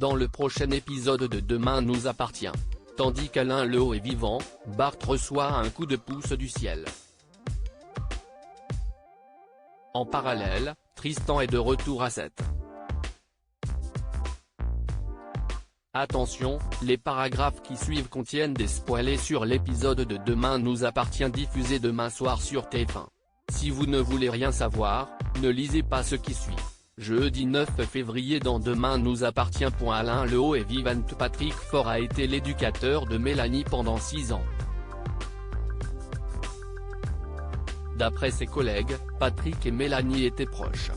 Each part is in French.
dans le prochain épisode de Demain nous appartient. Tandis qu'Alain Lehaut est vivant, Bart reçoit un coup de pouce du ciel. En parallèle, Tristan est de retour à 7. Attention, les paragraphes qui suivent contiennent des spoilers sur l'épisode de Demain nous appartient diffusé demain soir sur TF1. Si vous ne voulez rien savoir, ne lisez pas ce qui suit. Jeudi 9 février dans Demain nous appartient. Alain Lehaut et vivant. Patrick Faure a été l'éducateur de Mélanie pendant 6 ans. D'après ses collègues, Patrick et Mélanie étaient proches.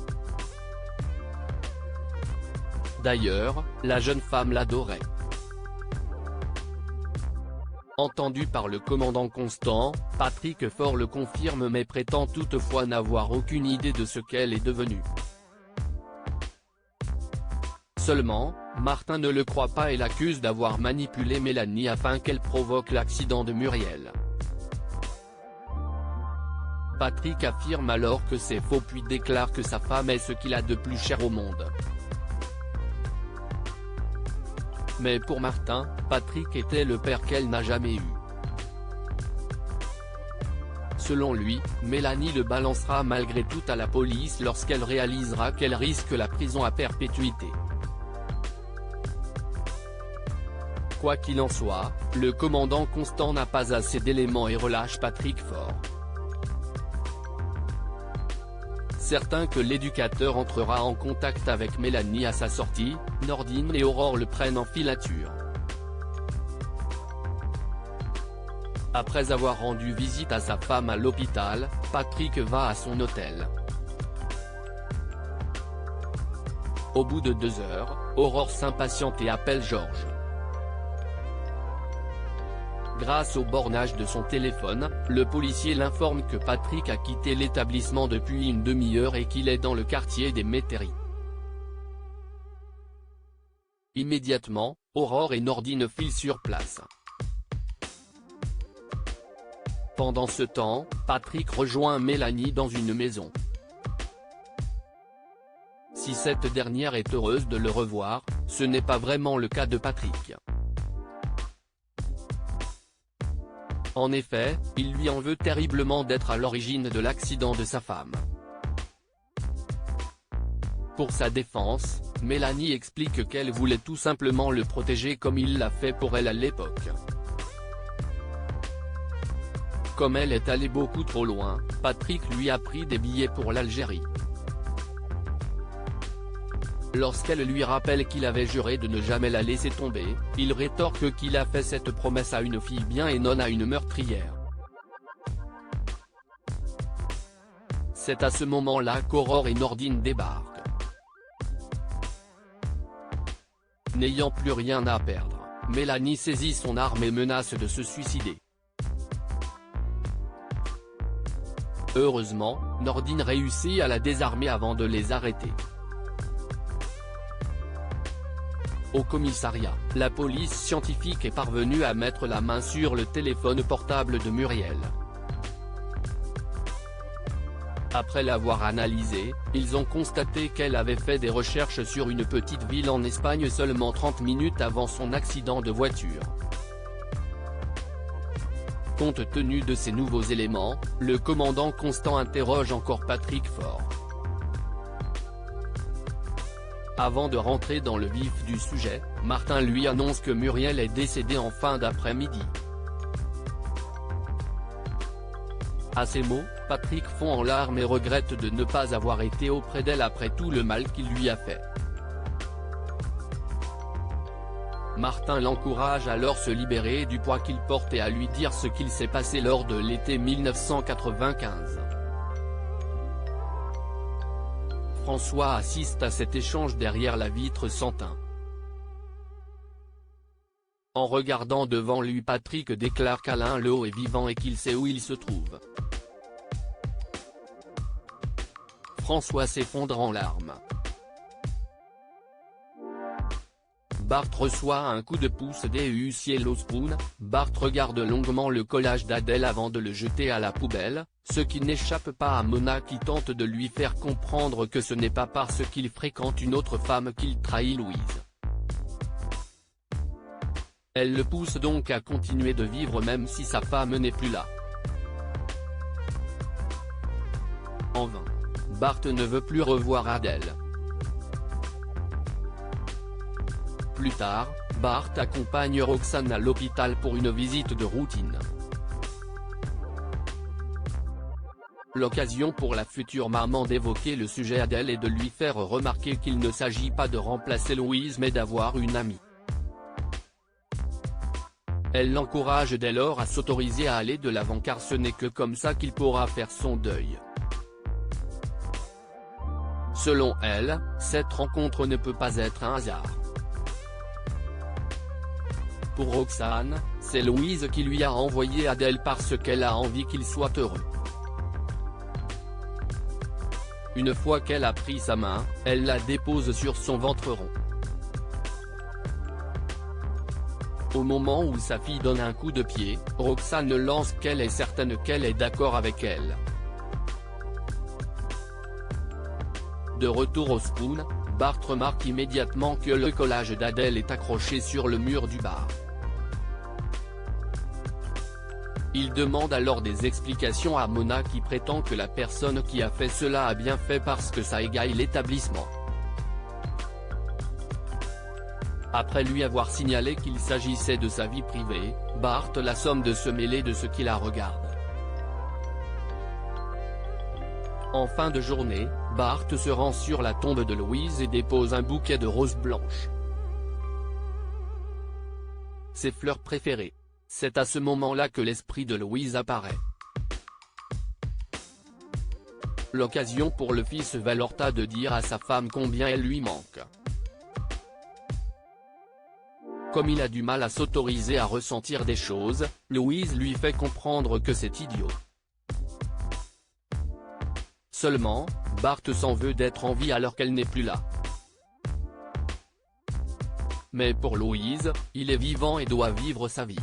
D'ailleurs, la jeune femme l'adorait. Entendu par le commandant Constant, Patrick Faure le confirme mais prétend toutefois n'avoir aucune idée de ce qu'elle est devenue. Seulement, Martin ne le croit pas et l'accuse d'avoir manipulé Mélanie afin qu'elle provoque l'accident de Muriel. Patrick affirme alors que c'est faux puis déclare que sa femme est ce qu'il a de plus cher au monde. Mais pour Martin, Patrick était le père qu'elle n'a jamais eu. Selon lui, Mélanie le balancera malgré tout à la police lorsqu'elle réalisera qu'elle risque la prison à perpétuité. Quoi qu'il en soit, le commandant Constant n'a pas assez d'éléments et relâche Patrick Faure. Certain que l'éducateur entrera en contact avec Mélanie à sa sortie, Nordine et Aurore le prennent en filature. Après avoir rendu visite à sa femme à l'hôpital, Patrick va à son hôtel. Au bout de 2 heures, Aurore s'impatiente et appelle Georges. Grâce au bornage de son téléphone, le policier l'informe que Patrick a quitté l'établissement depuis une demi-heure et qu'il est dans le quartier des Métairies. Immédiatement, Aurore et Nordine filent sur place. Pendant ce temps, Patrick rejoint Mélanie dans une maison. Si cette dernière est heureuse de le revoir, ce n'est pas vraiment le cas de Patrick. En effet, il lui en veut terriblement d'être à l'origine de l'accident de sa femme. Pour sa défense, Mélanie explique qu'elle voulait tout simplement le protéger comme il l'a fait pour elle à l'époque. Comme elle est allée beaucoup trop loin, Patrick lui a pris des billets pour l'Algérie. Lorsqu'elle lui rappelle qu'il avait juré de ne jamais la laisser tomber, il rétorque qu'il a fait cette promesse à une fille bien et non à une meurtrière. C'est à ce moment-là qu'Aurore et Nordine débarquent. N'ayant plus rien à perdre, Mélanie saisit son arme et menace de se suicider. Heureusement, Nordine réussit à la désarmer avant de les arrêter. Au commissariat, la police scientifique est parvenue à mettre la main sur le téléphone portable de Muriel. Après l'avoir analysé, ils ont constaté qu'elle avait fait des recherches sur une petite ville en Espagne seulement 30 minutes avant son accident de voiture. Compte tenu de ces nouveaux éléments, le commandant Constant interroge encore Patrick Faure. Avant de rentrer dans le vif du sujet, Martin lui annonce que Muriel est décédée en fin d'après-midi. À ces mots, Patrick fond en larmes et regrette de ne pas avoir été auprès d'elle après tout le mal qu'il lui a fait. Martin l'encourage alors à se libérer du poids qu'il porte et à lui dire ce qu'il s'est passé lors de l'été 1995. François assiste à cet échange derrière la vitre sans teint. En regardant devant lui, Patrick déclare qu'Alain Lehaut est vivant et qu'il sait où il se trouve. François s'effondre en larmes. Bart reçoit un coup de pouce du ciel au spoon. Bart regarde longuement le collage d'Adèle avant de le jeter à la poubelle, ce qui n'échappe pas à Mona qui tente de lui faire comprendre que ce n'est pas parce qu'il fréquente une autre femme qu'il trahit Louise. Elle le pousse donc à continuer de vivre même si sa femme n'est plus là. En vain. Bart ne veut plus revoir Adèle. Plus tard, Bart accompagne Roxane à l'hôpital pour une visite de routine. L'occasion pour la future maman d'évoquer le sujet Adèle et de lui faire remarquer qu'il ne s'agit pas de remplacer Louise mais d'avoir une amie. Elle l'encourage dès lors à s'autoriser à aller de l'avant car ce n'est que comme ça qu'il pourra faire son deuil. Selon elle, cette rencontre ne peut pas être un hasard. Pour Roxane, c'est Louise qui lui a envoyé Adèle parce qu'elle a envie qu'il soit heureux. Une fois qu'elle a pris sa main, elle la dépose sur son ventre rond. Au moment où sa fille donne un coup de pied, Roxane lance qu'elle est certaine qu'elle est d'accord avec elle. De retour au Spoon, Bart remarque immédiatement que le collage d'Adèle est accroché sur le mur du bar. Il demande alors des explications à Mona qui prétend que la personne qui a fait cela a bien fait parce que ça égaye l'établissement. Après lui avoir signalé qu'il s'agissait de sa vie privée, Bart la somme de se mêler de ce qui la regarde. En fin de journée, Bart se rend sur la tombe de Louise et dépose un bouquet de roses blanches. Ses fleurs préférées. C'est à ce moment-là que l'esprit de Louise apparaît. L'occasion pour le fils Valorta de dire à sa femme combien elle lui manque. Comme il a du mal à s'autoriser à ressentir des choses, Louise lui fait comprendre que c'est idiot. Seulement, Bart s'en veut d'être en vie alors qu'elle n'est plus là. Mais pour Louise, il est vivant et doit vivre sa vie.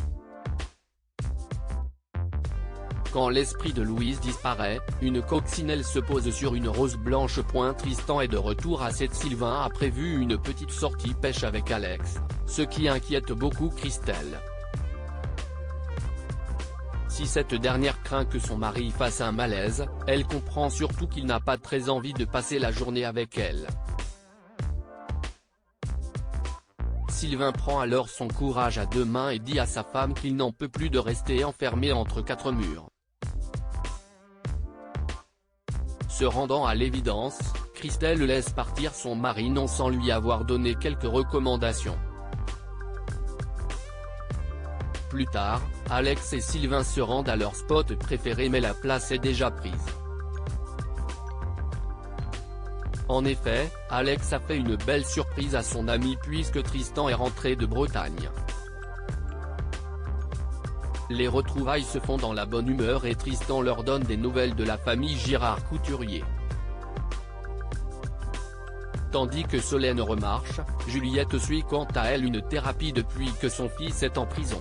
Quand l'esprit de Louise disparaît, une coccinelle se pose sur une rose blanche. Tristan est de retour à cette. Sylvain a prévu une petite sortie pêche avec Alex, ce qui inquiète beaucoup Christelle. Si cette dernière craint que son mari fasse un malaise, elle comprend surtout qu'il n'a pas très envie de passer la journée avec elle. Sylvain prend alors son courage à deux mains et dit à sa femme qu'il n'en peut plus de rester enfermé entre quatre murs. Se rendant à l'évidence, Christelle laisse partir son mari non sans lui avoir donné quelques recommandations. Plus tard, Alex et Sylvain se rendent à leur spot préféré mais la place est déjà prise. En effet, Alex a fait une belle surprise à son ami puisque Tristan est rentré de Bretagne. Les retrouvailles se font dans la bonne humeur et Tristan leur donne des nouvelles de la famille Girard Couturier. Tandis que Solène remarche, Juliette suit quant à elle une thérapie depuis que son fils est en prison.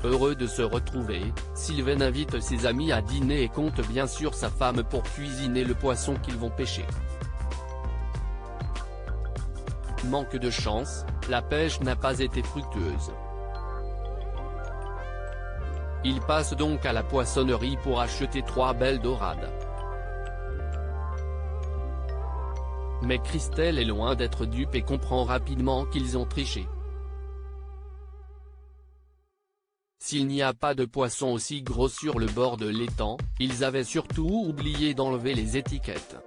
Heureux de se retrouver, Sylvain invite ses amis à dîner et compte bien sûr sa femme pour cuisiner le poisson qu'ils vont pêcher. Manque de chance, la pêche n'a pas été fructueuse. Il passe donc à la poissonnerie pour acheter 3 belles dorades. Mais Christelle est loin d'être dupe et comprend rapidement qu'ils ont triché. S'il n'y a pas de poisson aussi gros sur le bord de l'étang, ils avaient surtout oublié d'enlever les étiquettes.